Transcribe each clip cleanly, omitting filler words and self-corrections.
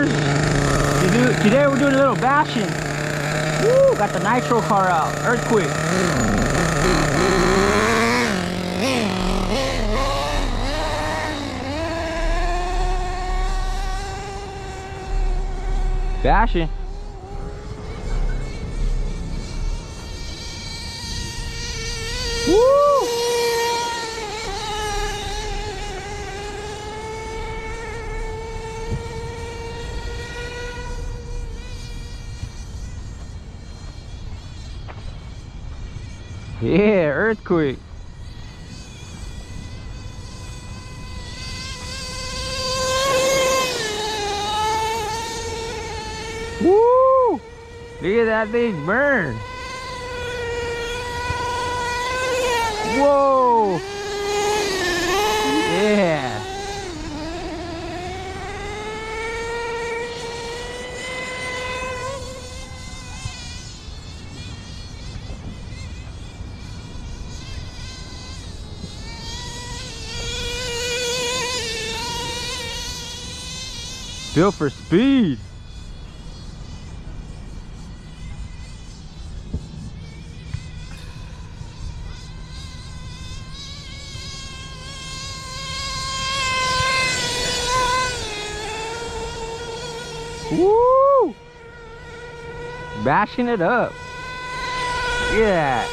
YouTubers. Today we're doing a little bashing. Woo, got the nitro car out. Earthquake. Bashing. Woo! Yeah, earthquake. Woo! Look at that thing burn. Whoa! Yeah! Built for speed. Woo! Bashing it up. Yeah.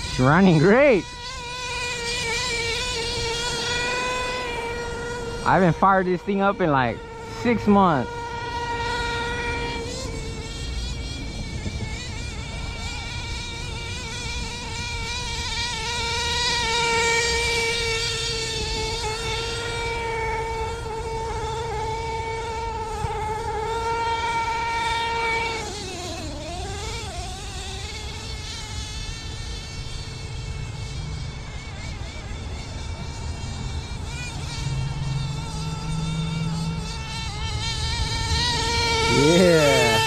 It's running great. I haven't fired this thing up in like 6 months. Yeah.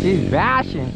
She's bashing.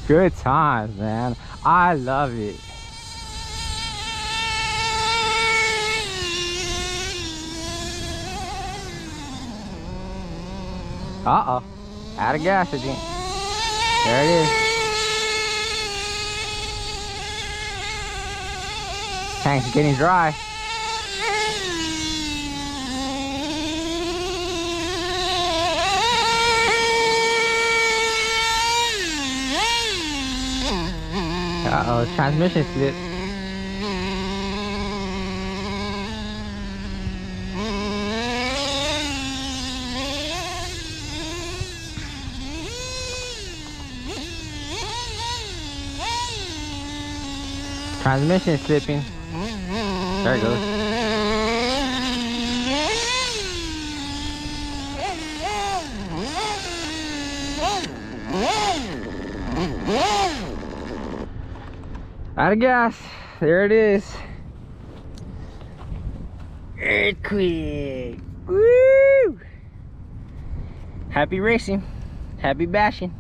Good times, man. I love it. Uh-oh. Out of gas again. There it is. Tank's getting dry. Uh-oh, transmission slip. Transmission slipping. There it goes. Out of gas. There it is. Earthquake. Woo! Happy racing. Happy bashing.